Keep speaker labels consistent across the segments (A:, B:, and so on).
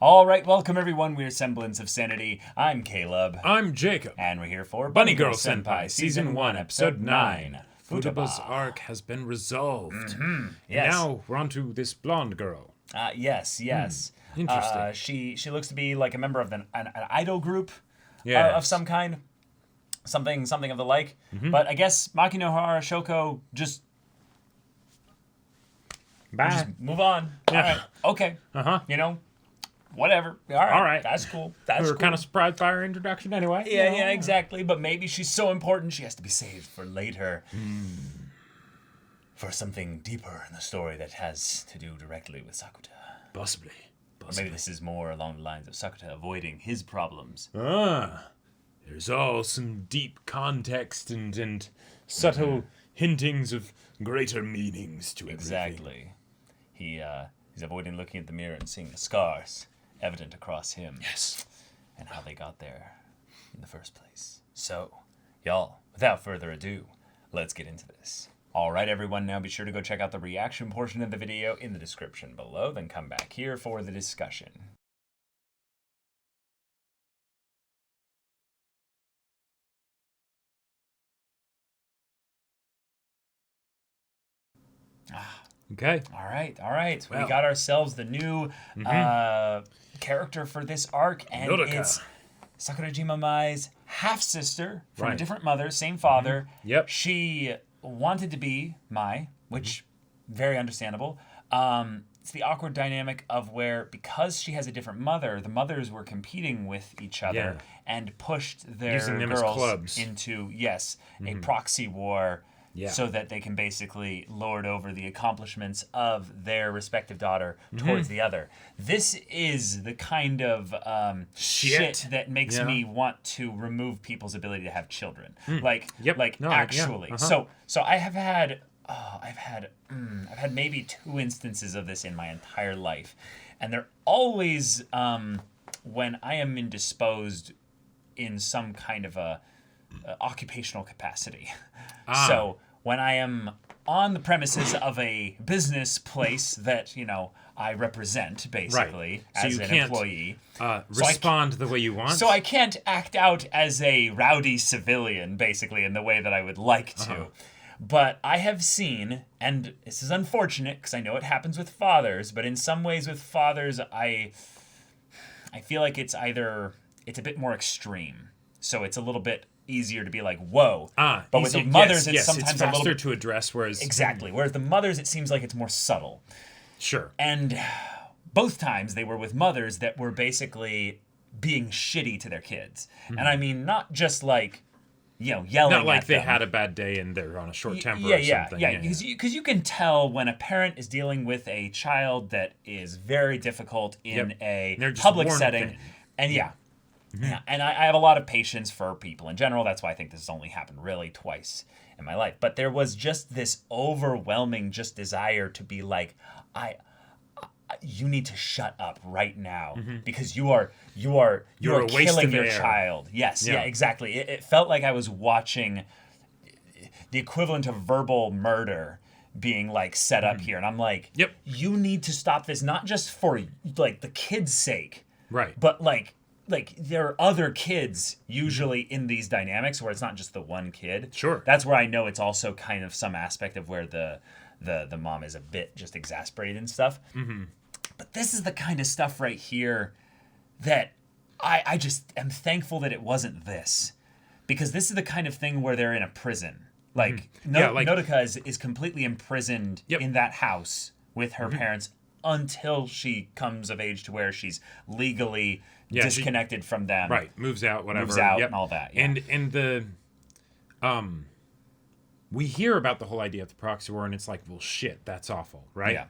A: All right, welcome everyone. We're Semblance of Sanity. I'm Caleb.
B: I'm Jacob.
A: And we're here for
B: Bunny Girl Senpai, Season 1, Episode 9. Futaba's
A: Futaba.
B: arc has been resolved. And
A: Yes.
B: now we're on to this blonde girl.
A: Yes.
B: Interesting.
A: She looks to be like a member of an idol group
B: Yes.
A: of some kind. Something of the like. But I guess Makinohara Shoko just
B: Bye.
A: move on.
B: Yeah.
A: All right. Okay.
B: Uh-huh.
A: You know, whatever. All right.
B: right.
A: That's cool.
B: We were kind of surprised by her introduction anyway.
A: Yeah, exactly. But maybe she's so important she has to be saved for later. For something deeper in the story that has to do directly with Sakuta.
B: Possibly.
A: Or maybe this is more along the lines of Sakuta avoiding his problems.
B: There's all some deep context and subtle hintings of greater meanings to everything.
A: Exactly. He's avoiding looking at the mirror and seeing the scars evident across him.
B: Yes.
A: And how they got there in the first place. So, y'all, without further ado, let's get into this. All right, everyone, now be sure to go check out the reaction portion of the video in the description below, then come back here for the discussion.
B: Okay.
A: All right.
B: Well.
A: We got ourselves the new character for this arc, and
B: Nodoka.
A: it's Sakurajima Mai's half-sister from a
B: Right.
A: different mother, same father.
B: Yep.
A: She wanted to be Mai, which, very understandable. It's the awkward dynamic of where, because she has a different mother, the mothers were competing with each other and pushed their
B: Using them as
A: girls
B: clubs.
A: into, a proxy war.
B: Yeah.
A: So that they can basically lord over the accomplishments of their respective daughter towards the other. This is the kind of shit that makes me want to remove people's ability to have children. Actually. So I have had, I've had maybe 2 instances of this in my entire life, and they're always when I am indisposed in some kind of a occupational capacity. So when I am on the premises of a business place that, I represent, basically,
B: So
A: as
B: you
A: an
B: can't,
A: employee.
B: respond the way you want.
A: So I can't act out as a rowdy civilian, basically, in the way that I would like to. But I have seen, and this is unfortunate because I know it happens with fathers, but in some ways with fathers, I feel like it's a bit more extreme. So it's a little bit easier to be like, whoa. But with the mothers, it's sometimes
B: it's
A: a little
B: faster
A: bit...
B: to address, whereas...
A: Exactly. Whereas the mothers, it seems like it's more subtle.
B: Sure.
A: And both times they were with mothers that were basically being shitty to their kids. And I mean, not just like, yelling
B: Not like
A: at
B: they
A: them.
B: had a bad day and they're on a short temper or something.
A: Yeah. Because you can tell when a parent is dealing with a child that is very difficult in a
B: They're just
A: public
B: worn
A: setting.
B: thin.
A: And yeah, and I have a lot of patience for people in general. That's why I think this has only happened really twice in my life. But there was just this overwhelming just desire to be like, you need to shut up right now because you are
B: You're a waste
A: killing
B: of
A: your
B: air.
A: child. Yes, yeah, exactly. It felt like I was watching the equivalent of verbal murder being like set up here, and I'm like,
B: Yep.
A: you need to stop this, not just for like the kids' sake,
B: Right.
A: but like there are other kids usually in these dynamics where it's not just the one kid.
B: Sure.
A: That's where I know it's also kind of some aspect of where the mom is a bit just exasperated and stuff. But this is the kind of stuff right here that I just am thankful that it wasn't this. Because this is the kind of thing where they're in a prison. Like, Nodoka is completely imprisoned in that house with her parents until she comes of age to where she's legally disconnected from them.
B: Right. Moves out, whatever.
A: Moves out and all that. Yeah.
B: And the... we hear about the whole idea of the proxy war, and it's like, well, shit, that's awful, right?
A: Yeah.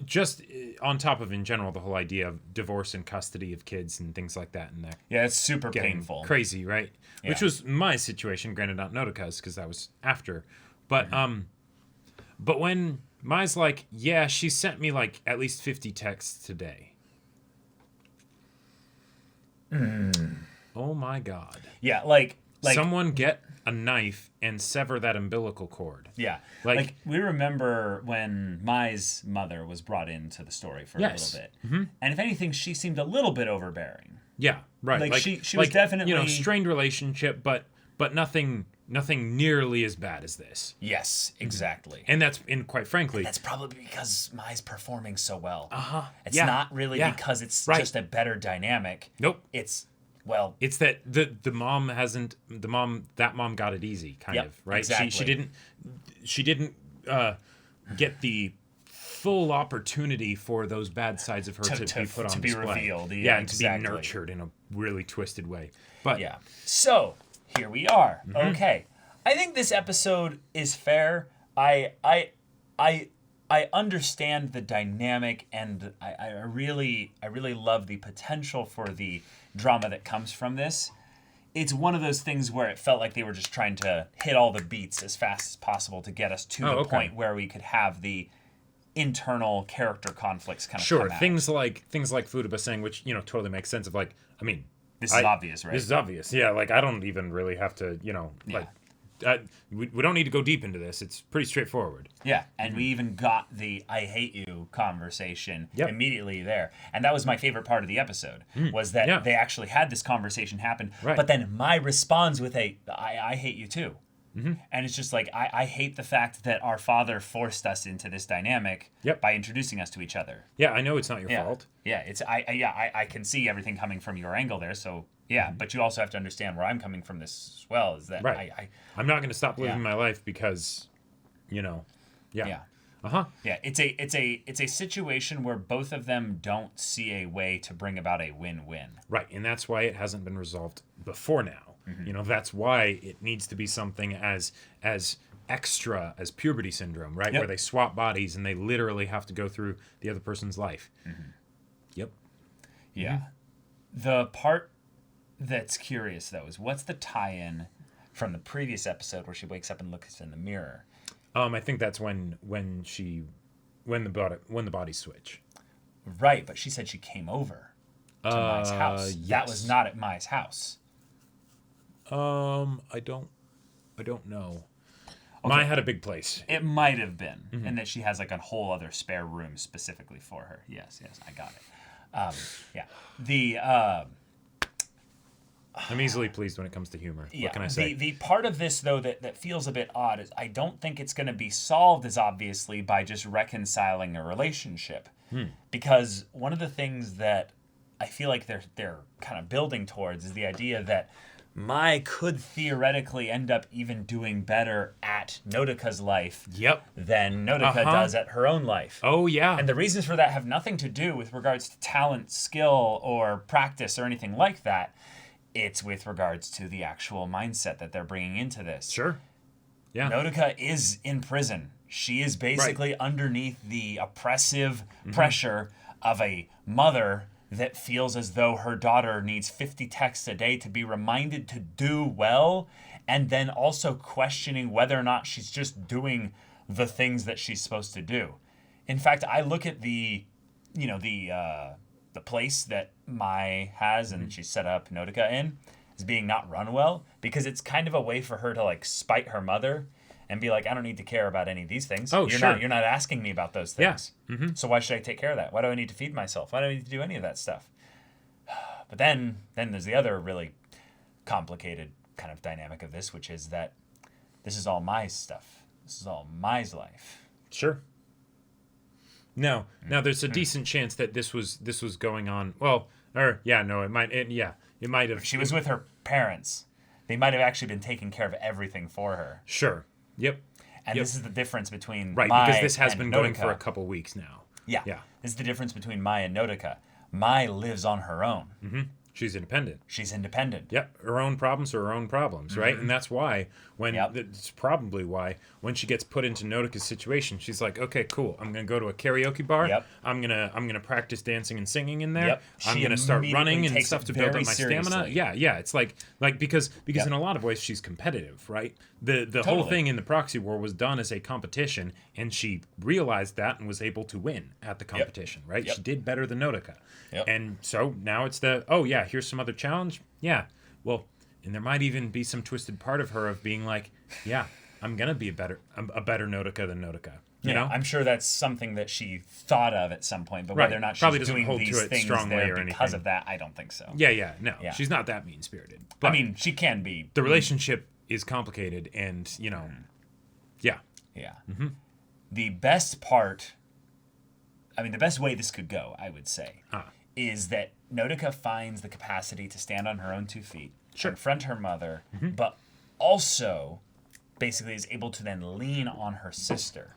B: Just on top of, in general, the whole idea of divorce and custody of kids and things like that, and that
A: Yeah, it's super
B: getting
A: painful.
B: crazy, right?
A: Yeah.
B: Which was my situation, granted not Nodoka's, because that was after. But but when Mai's like, yeah, she sent me like at least 50 texts today. Oh my god.
A: Yeah, like
B: someone get a knife and sever that umbilical cord.
A: Yeah. Like we remember when Mai's mother was brought into the story for a little bit. Mm-hmm. And if anything, she seemed a little bit overbearing.
B: Yeah, right.
A: Like she was definitely...
B: strained relationship, but nothing nearly as bad as this.
A: Yes, exactly.
B: And quite frankly...
A: That's probably because Mai's performing so well.
B: Uh-huh.
A: It's not really because it's just a better dynamic.
B: Nope.
A: It's
B: that the mom got it easy, kind of, right?
A: Exactly.
B: She didn't get the full opportunity for those bad sides of her to be put on display.
A: Revealed.
B: And to be nurtured in a really twisted way. But
A: yeah. So here we are. Mm-hmm. Okay. I think this episode is fair. I understand the dynamic, and I really love the potential for the drama that comes from this. It's one of those things where it felt like they were just trying to hit all the beats as fast as possible to get us to the point where we could have the internal character conflicts kind of come out.
B: Things like Futaba saying, which totally makes sense. Of this
A: is obvious, right?
B: This is obvious. Yeah, I don't even really have to we don't need to go deep into this. It's pretty straightforward.
A: Yeah, and we even got the "I hate you" conversation immediately there, and that was my favorite part of the episode. Was that they actually had this conversation happen, but then Mai responds with I hate you too." Mm-hmm. And it's just I hate the fact that our father forced us into this dynamic by introducing us to each other.
B: Yeah, I know it's not your fault.
A: Yeah, it's I can see everything coming from your angle there. So yeah, but you also have to understand where I'm coming from this as well. Is that
B: I'm not going to stop living my life because, Yeah. Uh-huh.
A: Yeah, it's a situation where both of them don't see a way to bring about a win-win.
B: Right, and that's why it hasn't been resolved before now. Mm-hmm. That's why it needs to be something as extra as puberty syndrome, right? Where they swap bodies and they literally have to go through the other person's life. Mm-hmm. Yep.
A: Yeah. Mm-hmm. The part that's curious, though, is what's the tie-in from the previous episode where she wakes up and looks in the mirror?
B: I think that's when the bodies switch.
A: Right, but she said she came over to Mai's house.
B: Yes.
A: That was not at Mai's house.
B: I don't know. Okay. Mai had a big place.
A: It might have been, and that she has a whole other spare room specifically for her. Yes, I got it. Yeah, the.
B: I'm easily pleased when it comes to humor. What can I say?
A: The part of this, though, that feels a bit odd is I don't think it's going to be solved as obviously by just reconciling a relationship. Because one of the things that I feel like they're kind of building towards is the idea that Mai could theoretically end up even doing better at Nodoka's life than Nodoka does at her own life.
B: Oh, yeah.
A: And the reasons for that have nothing to do with regards to talent, skill, or practice or anything like that. It's with regards to the actual mindset that they're bringing into this.
B: Sure. Yeah.
A: Nodoka is in prison. She is basically underneath the oppressive pressure of a mother that feels as though her daughter needs 50 texts a day to be reminded to do well, and then also questioning whether or not she's just doing the things that she's supposed to do. In fact, I look at the place that Mai has and she's set up Nodoka in as being not run well, because it's kind of a way for her to spite her mother and be like, I don't need to care about any of these things.
B: Oh,
A: you're not asking me about those things.
B: Yeah. Mm-hmm.
A: So why should I take care of that? Why do I need to feed myself? Why do I need to do any of that stuff? But then there's the other really complicated kind of dynamic of this, which is that this is all Mai's stuff. This is all Mai's life.
B: Sure. No. Now there's a decent chance that this was going on. Well, it might have.
A: She was with her parents. They might have actually been taking care of everything for her.
B: Sure. Yep.
A: And this is the difference between
B: Mai because this has been
A: Nodoka.
B: going for a couple weeks now.
A: Yeah. This is the difference between Mai and Nodoka. Mai lives on her own.
B: Mm-hmm. She's independent. Yep. Her own problems are her own problems, right? And that's why it's probably why when she gets put into Nodoka's situation, she's like, okay, cool. I'm gonna go to a karaoke bar.
A: Yep.
B: I'm gonna practice dancing and singing in there.
A: Yep.
B: I'm gonna start running and stuff to build up my stamina. Yeah. It's like because in a lot of ways she's competitive, right? The whole thing in the proxy war was done as a competition, and she realized that and was able to win at the competition, right? She did better than Nodoka. And so now it's here's some other challenge. Yeah. Well, And there might even be some twisted part of her of being like, yeah, I'm going to be a better Nodoka than Nodoka. You know?
A: I'm sure that's something that she thought of at some point, but
B: Right.
A: whether or not she's
B: Probably doesn't
A: doing
B: hold
A: these
B: to it
A: things
B: strongly
A: there
B: or
A: because
B: anything.
A: of that, I don't think so.
B: Yeah, no.
A: Yeah.
B: She's not that mean-spirited. But
A: I mean, she can be.
B: the relationship is complicated and, you know, yeah.
A: Yeah. The best part, I mean, the best way this could go, I would say, is that Nodoka finds the capacity to stand on her own 2 feet, confront her mother, but also basically is able to then lean on her sister.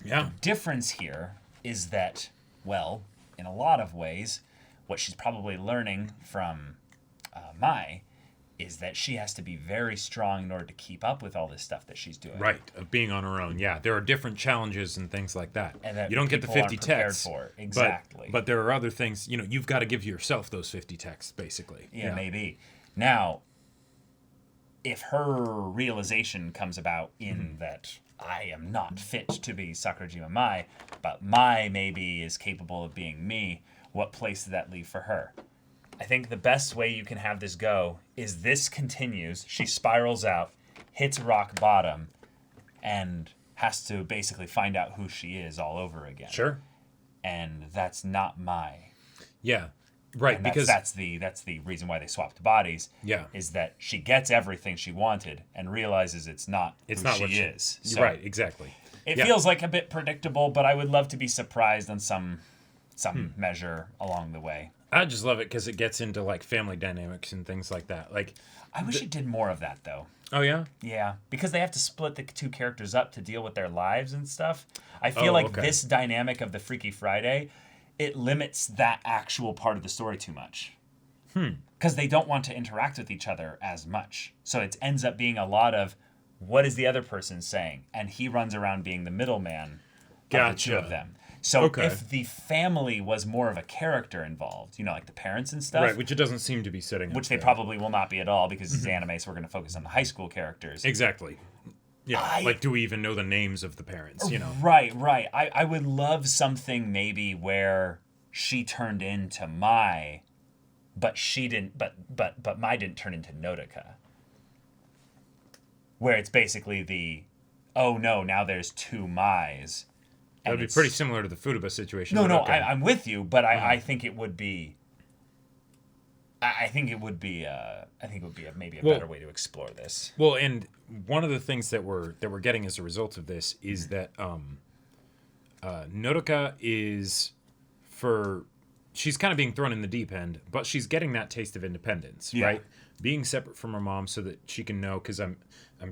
B: Yeah.
A: The difference here is that, well, in a lot of ways, what she's probably learning from Mai is that she has to be very strong in order to keep up with all this stuff that she's doing.
B: Right, of being on her own. Yeah, there are different challenges and things like that.
A: And that
B: you don't get the
A: people
B: 50
A: aren't prepared
B: texts.
A: for. Exactly.
B: But there are other things, you know, you've got to give yourself those 50 texts, basically.
A: Yeah, maybe. Now, if her realization comes about in that I am not fit to be Sakurajima Mai, but Mai maybe is capable of being me, what place does that leave for her? I think the best way you can have this go is this continues, she spirals out, hits rock bottom, and has to basically find out who she is all over again.
B: Sure.
A: And that's not Mai.
B: Yeah. Right,
A: And
B: because
A: that's the reason why they swapped bodies.
B: Yeah.
A: Is that she gets everything she wanted and realizes it's not who she is. So
B: right, exactly.
A: it feels like a bit predictable, but I would love to be surprised on some measure along the way.
B: I just love it because it gets into like family dynamics and things like that. Like,
A: I wish it did more of that though.
B: oh yeah,
A: Yeah, because they have to split the 2 characters up to deal with their lives and stuff. I feel like this dynamic of the Freaky Friday, it limits that actual part of the story too much. Because they don't want to interact with each other as much. So it ends up being a lot of, what is the other person saying? And he runs around being the middleman of the 2 of them. So if the family was more of a character involved, you know, like the parents and stuff.
B: right, which it doesn't seem to be sitting
A: Which
B: up
A: they
B: there.
A: probably will not be at all because it's anime, so we're going to focus on the high school characters.
B: Exactly. Yeah, like, do we even know the names of the parents, you know?
A: Right. I would love something maybe where she turned into Mai, but she didn't, but Mai didn't turn into Nodoka. Where it's basically the, oh no, now there's 2 Mais.
B: That would be pretty similar to the Futaba situation.
A: No, I'm with you, but I think it would be. I think it would be maybe a better way to explore this.
B: Well, and one of the things that we're getting as a result of this is that Nodoka is she's kind of being thrown in the deep end, but she's getting that taste of independence, right? Being separate from her mom so that she can know, because I'm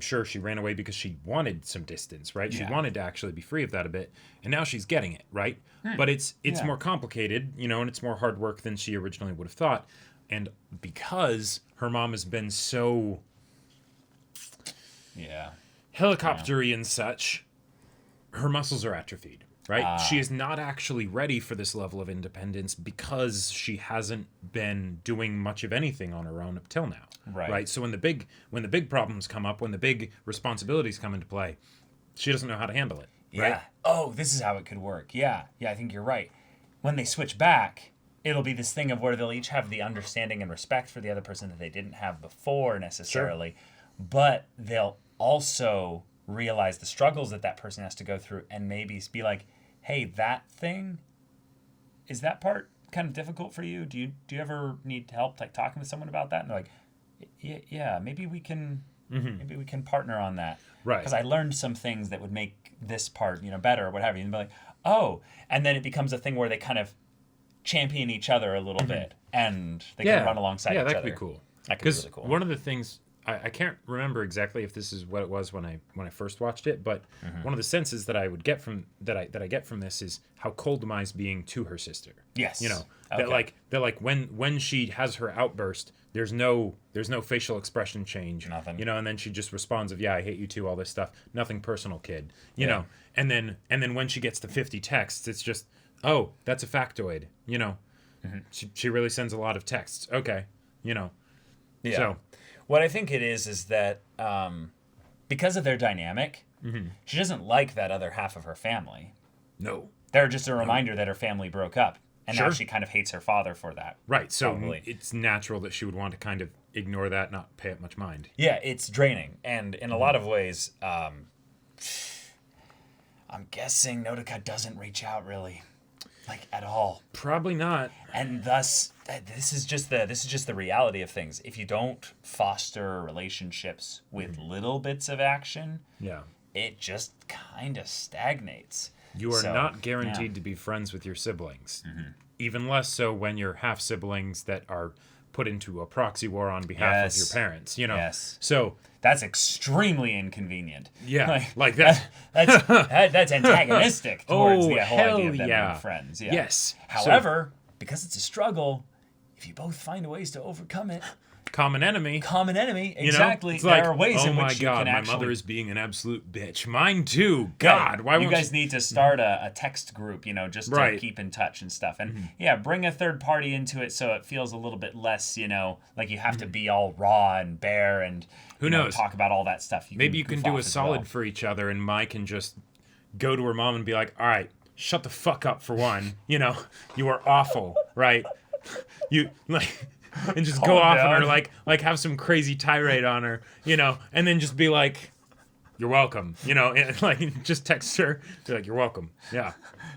B: sure she ran away because she wanted some distance, right? She wanted to actually be free of that a bit, and now she's getting it, right? But it's more complicated, you know, and it's more hard work than she originally would have thought. And because her mom has been so helicoptery and such, her muscles are atrophied, right? She is not actually ready for this level of independence because she hasn't been doing much of anything on her own up till now, right? So when the big problems come up, when the big responsibilities come into play, she doesn't know how to handle it. Right?
A: Yeah. Oh, this is how it could work. Yeah, I think you're right. When they switch back, it'll be this thing of where they'll each have the understanding and respect for the other person that they didn't have before necessarily, but they'll also realize the struggles that person has to go through and maybe be like, hey, that thing, is that part kind of difficult for you? Do you ever need help like talking with someone about that? And they're like, yeah, maybe we can partner on that.
B: Right.
A: Because I learned some things that would make this part, you know, better or what have you. And be like, oh, and then it becomes a thing where they kind of champion each other a little bit and they can run alongside each other.
B: Yeah, that could be cool.
A: That could be really cool.
B: One of the things, I can't remember exactly if this is what it was when I first watched it, but one of the senses that I would get from that I get from this is how cold Mai's being to her sister.
A: Yes.
B: You know, that like when she has her outburst, there's no facial expression change.
A: Nothing.
B: You know, and then she just responds of, yeah, I hate you too, all this stuff. Nothing personal, kid. You know. And then when she gets to 50 texts, it's just, oh, that's a factoid. You know. She really sends a lot of texts. Okay. You know.
A: Yeah.
B: So
A: what I think it is that because of their dynamic, she doesn't like that other half of her family.
B: no.
A: They're just a reminder that her family broke up. And now she kind of hates her father for that.
B: Right. So it's natural that she would want to kind of ignore that, not pay it much mind.
A: Yeah, it's draining. And in a lot of ways, I'm guessing Nodoka doesn't reach out really, like, at all.
B: Probably not.
A: And thus, this is just the reality of things. If you don't foster relationships with little bits of action, it just kind of stagnates.
B: You are not guaranteed to be friends with your siblings. Even less so when you're half siblings that are put into a proxy war on behalf of your parents, you know.
A: Yes.
B: So
A: that's extremely inconvenient.
B: Yeah, like that.
A: That's antagonistic towards the whole idea of them being friends. Yeah.
B: Yes.
A: However, because it's a struggle, if you both find ways to overcome it.
B: Common enemy.
A: Exactly. There are ways in which you can
B: my mother is being an absolute bitch. Mine too. God, why won't you guys
A: need to start a text group, just to keep in touch and stuff. And bring a third party into it so it feels a little bit less, like you have to be all raw and bare and
B: who knows,
A: talk about all that stuff.
B: Maybe you can do a solid for each other, and Mai can just go to her mom and be like, all right, shut the fuck up for one. You are awful, right? You like. And just go off on her, like have some crazy tirade on her, and then just be like, "You're welcome," and like just text her, be like, "You're welcome." Yeah,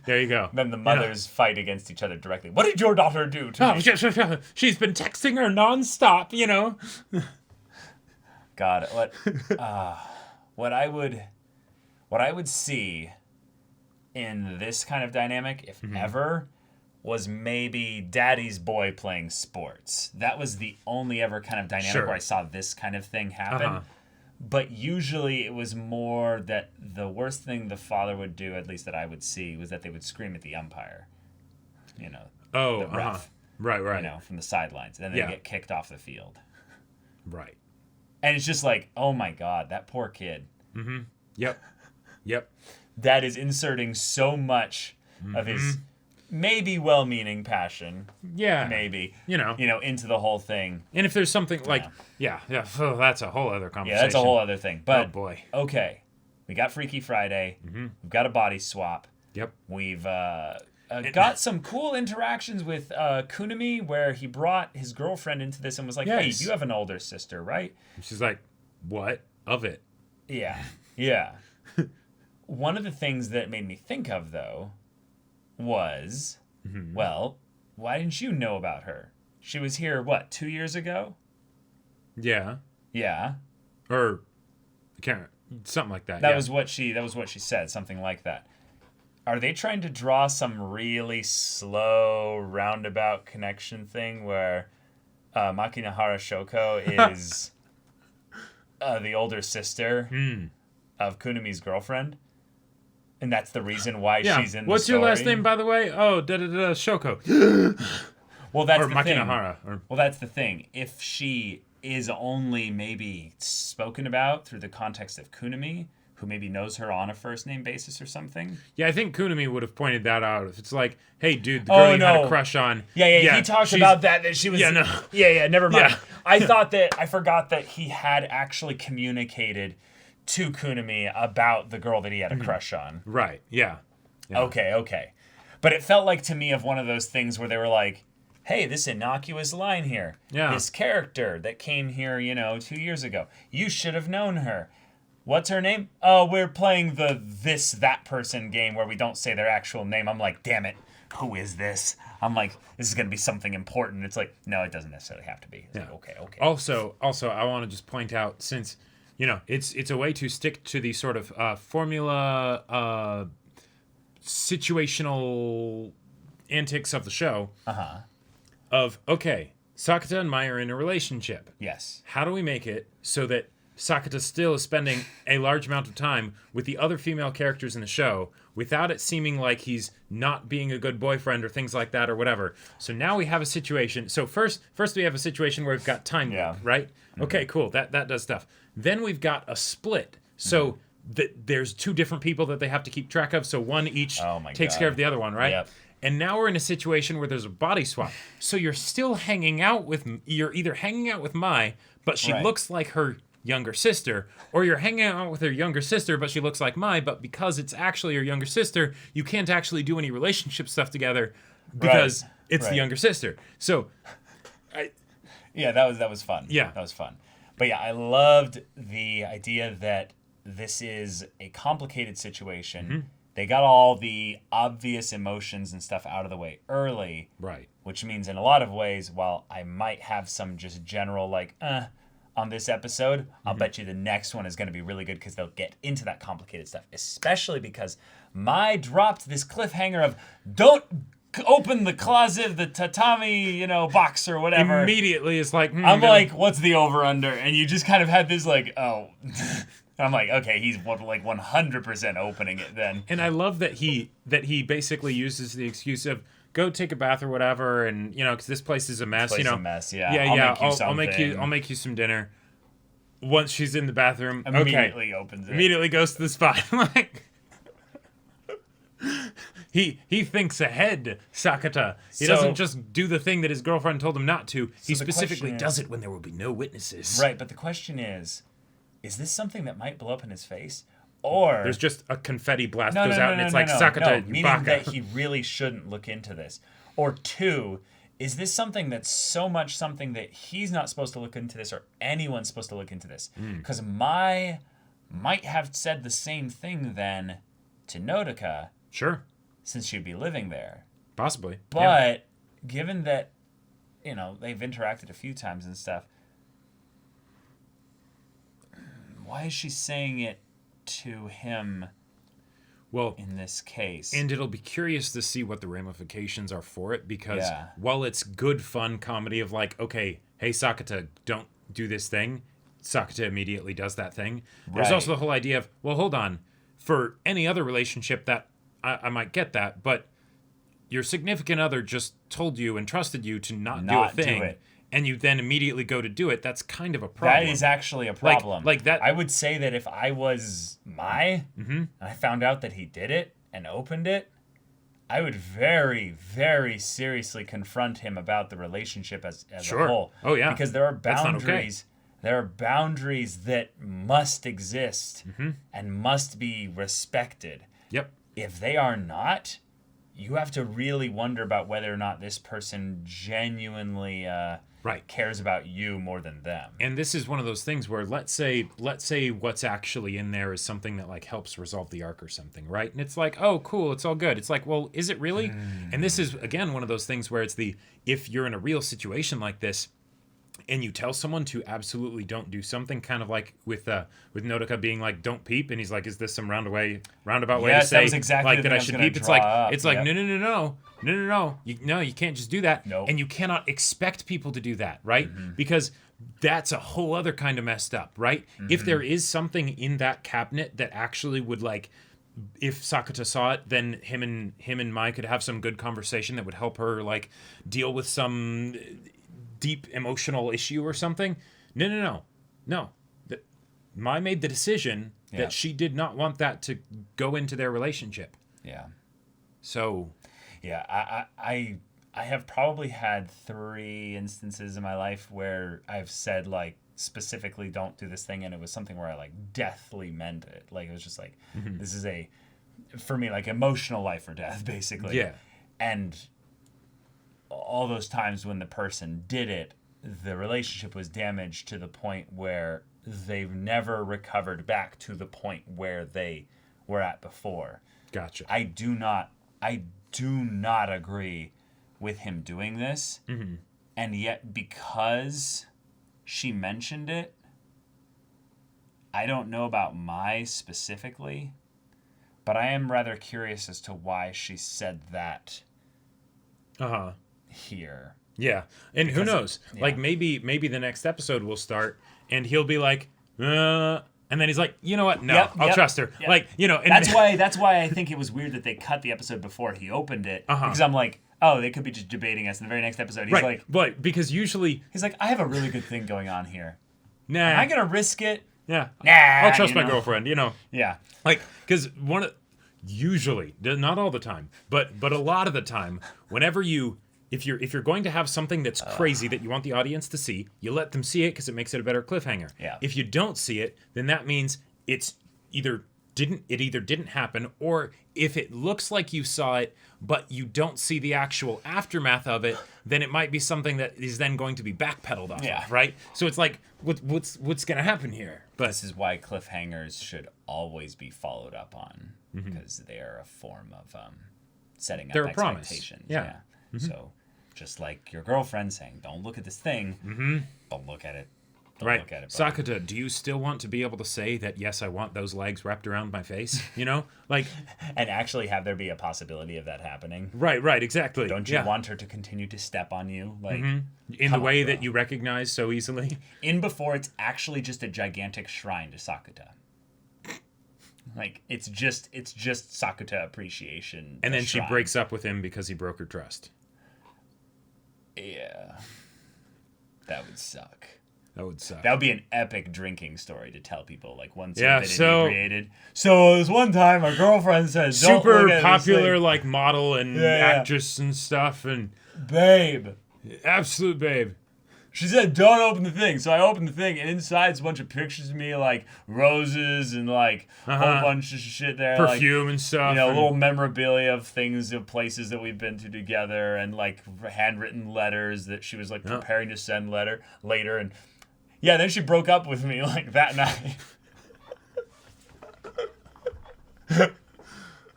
B: there you go.
A: Then the mothers fight against each other directly. What did your daughter do to me?
B: She's been texting her nonstop,
A: God, what I would see in this kind of dynamic, if ever, was maybe Daddy's boy playing sports. That was the only ever kind of dynamic where I saw this kind of thing happen. But usually it was more that the worst thing the father would do, at least that I would see, was that they would scream at the umpire. The ref.
B: Right.
A: From the sidelines. And then they get kicked off the field.
B: Right.
A: And it's just like, oh my God, that poor kid.
B: Yep.
A: That is inserting so much of his maybe well-meaning passion.
B: Yeah.
A: Maybe. Into the whole thing.
B: And if there's something like, that's a whole other conversation.
A: Yeah, that's a whole other thing. But,
B: oh boy.
A: Okay. We got Freaky Friday. We've got a body swap.
B: Yep.
A: We've got some cool interactions with Kunimi where he brought his girlfriend into this and was like, hey, you have an older sister, right?
B: And she's like, what of it?
A: Yeah. One of the things that made me think of, though, was, well, why didn't you know about her? She was here, 2 years ago?
B: Yeah. Or, I can't, something like that.
A: That was what she said, something like that. Are they trying to draw some really slow roundabout connection thing where Makinahara Shoko is the older sister of Kunimi's girlfriend? And that's the reason why she's in the
B: What's
A: story.
B: your last name, by the way? Oh, Shoko.
A: Well, that's
B: or
A: the
B: Makinahara.
A: thing. Well, that's the thing. If she is only maybe spoken about through the context of Kunimi, who maybe knows her on a first-name basis or something.
B: Yeah, I think Kunimi would have pointed that out. If it's like, hey, dude, the girl you had a crush on.
A: Yeah, he talked about that she was... Yeah, never mind.
B: Yeah.
A: I forgot that he had actually communicated to Kunimi about the girl that he had a crush on.
B: Right, yeah.
A: Okay. But it felt like to me of one of those things where they were like, hey, this innocuous line here.
B: Yeah.
A: This character that came here, 2 years ago. You should have known her. What's her name? Oh, we're playing the that person game where we don't say their actual name. I'm like, damn it. Who is this? I'm like, this is going to be something important. It's like, no, it doesn't necessarily have to be. It's like, okay.
B: Also, I want to just point out, since... it's a way to stick to the sort of formula situational antics of the show. Of, okay, Sakata and Mai are in a relationship.
A: Yes.
B: How do we make it so that Sakata still is spending a large amount of time with the other female characters in the show without it seeming like he's not being a good boyfriend or things like that or whatever? So now we have a situation. So first we have a situation where we've got time, right? Okay, cool. That does stuff. Then we've got a split. So there's two different people that they have to keep track of. So one each takes care of the other one, right?
A: Yep.
B: And now we're in a situation where there's a body swap. So you're either hanging out with Mai, but she looks like her younger sister, or you're hanging out with her younger sister, but she looks like Mai, but because it's actually her younger sister, you can't actually do any relationship stuff together. because it's the younger sister. So,
A: that was fun.
B: Yeah,
A: that was fun. But yeah, I loved the idea that this is a complicated situation.
B: Mm-hmm.
A: They got all the obvious emotions and stuff out of the way early.
B: Right.
A: Which means in a lot of ways, while I might have some just general on this episode, I'll bet you the next one is going to be really good because they'll get into that complicated stuff. Especially because Mai dropped this cliffhanger of don't open the closet, the tatami, box or whatever.
B: Immediately it's like,
A: I'm like, what's the over-under? And you just kind of had this oh... I'm like, okay, he's 100% opening it then.
B: And I love that he basically uses the excuse of go take a bath or whatever, and because this place is a mess.
A: This place is a mess, yeah.
B: Yeah, I'll make you some dinner. Once she's in the bathroom,
A: immediately opens it.
B: Immediately goes to the spot. Like he thinks ahead, Sakata. He doesn't just do the thing that his girlfriend told him not to. He specifically does it when there will be no witnesses.
A: Right, but the question is this something that might blow up in his face? Or
B: there's just a confetti blast goes out and it's like Sakata,
A: meaning
B: baka.
A: that he really shouldn't look into this. Or two, is this something that's so much something that he's not supposed to look into this or anyone's supposed to look into this? Because Mai might have said the same thing then to Nodoka.
B: Sure.
A: Since she'd be living there.
B: Possibly.
A: But given that, they've interacted a few times and stuff, why is she saying it to him in this case?
B: And it'll be curious to see what the ramifications are for it, because while it's good fun comedy of like, okay, hey Sakata, don't do this thing, Sakata immediately does that thing. There's also the whole idea of, well, hold on, for any other relationship that I might get that, but your significant other just told you and trusted you to not do a thing. And you then immediately go to do it, that's kind of a problem.
A: That is actually a problem.
B: Like that.
A: I would say that if I was Mai, and I found out that he did it and opened it, I would very, very seriously confront him about the relationship as a whole.
B: Oh, yeah.
A: Because there are boundaries. There are boundaries that must exist and must be respected.
B: Yep.
A: If they are not, you have to really wonder about whether or not this person genuinely cares about you more than them.
B: And this is one of those things where let's say what's actually in there is something that like helps resolve the arc or something, right? And it's like, oh, cool, it's all good. It's like, well, is it really? And this is again one of those things where it's if you're in a real situation like this, and you tell someone to absolutely don't do something, kind of like with Nodoka being like, don't peep, and he's like, is this some roundabout way to say,
A: that was exactly
B: like, that I should peep? It's like, no, you can't just do that.
A: Nope.
B: And you cannot expect people to do that, right? Because that's a whole other kind of messed up, right? If there is something in that cabinet that actually would like, if Sakata saw it, then him and Mai could have some good conversation that would help her like deal with some deep emotional issue or something. No. Mai made the decision that she did not want that to go into their relationship.
A: Yeah.
B: So.
A: Yeah, I have probably had 3 instances in my life where I've said like specifically don't do this thing, and it was something where I like deathly meant it. Like it was just like this is for me like emotional life or death basically.
B: Yeah.
A: And all those times when the person did it, the relationship was damaged to the point where they've never recovered back to the point where they were at before.
B: Gotcha.
A: I do not agree with him doing this. And yet because she mentioned it, I don't know about Mai specifically, but I am rather curious as to why she said that. Here.
B: Yeah. And who knows? Like maybe the next episode will start and he'll be like, and then he's like, you know what? No, I'll trust her. Yep. Like, and
A: that's why I think it was weird that they cut the episode before he opened it. Because I'm like, oh, they could be just debating us in the very next episode. He's like,
B: but because usually
A: he's like, I have a really good thing going on here.
B: Nah.
A: Am I going to risk it?
B: Yeah.
A: Nah.
B: I'll trust my girlfriend,
A: Yeah.
B: Like, because usually, not all the time, but a lot of the time, whenever if you're going to have something that's crazy that you want the audience to see, you let them see it because it makes it a better cliffhanger.
A: Yeah.
B: If you don't see it, then that means it's either either didn't happen, or if it looks like you saw it but you don't see the actual aftermath of it, then it might be something that is then going to be backpedaled off of, right? So it's like, what's going to happen here? But
A: this is why cliffhangers should always be followed up on, because they are a form of setting up expectations. Yeah. So just like your girlfriend saying, don't look at this thing, don't look at it.
B: Right. Sakata, do you still want to be able to say that, yes, I want those legs wrapped around my face? You know? Like,
A: and actually have there be a possibility of that happening?
B: Right, exactly.
A: Don't you want her to continue to step on you? Like,
B: in the way that you recognize so easily?
A: In before it's actually just a gigantic shrine to Sakata. Like, it's just Sakata appreciation.
B: And then she breaks up with him because he broke her trust.
A: Yeah. That would suck.
B: That would suck.
A: That would be an epic drinking story to tell people. Like, once you've been inebriated. So this one time, our girlfriend said, "Don't
B: super
A: look at
B: popular, like model and actress and stuff, and
A: babe,
B: absolute babe."
A: She said, "Don't open the thing." So I opened the thing, and inside's a bunch of pictures of me, like roses and like a whole bunch of shit there,
B: perfume
A: like,
B: and stuff.
A: You know, little memorabilia of things, of places that we've been to together, and like handwritten letters that she was like preparing to send later, and. Yeah, then she broke up with me like that night.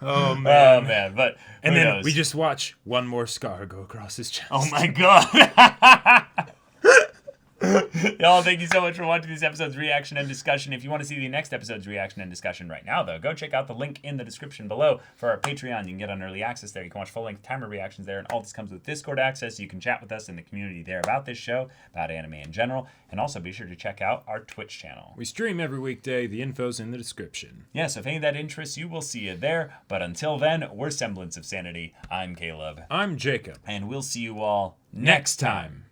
B: Oh man.
A: Oh man, but
B: and then we just watch one more scar go across his chest.
A: Oh my god. Y'all, thank you so much for watching this episode's reaction and discussion. If you want to see the next episode's reaction and discussion right now, though, go check out the link in the description below for our Patreon. You can get on early access there. You can watch full-length timer reactions there, and all this comes with Discord access. You can chat with us in the community there about this show, about anime in general, and also be sure to check out our Twitch channel.
B: We stream every weekday. The info's in the description.
A: Yeah, so if any of that interests you, we'll see you there. But until then, we're Semblance of Sanity. I'm Caleb.
B: I'm Jacob.
A: And we'll see you all next time.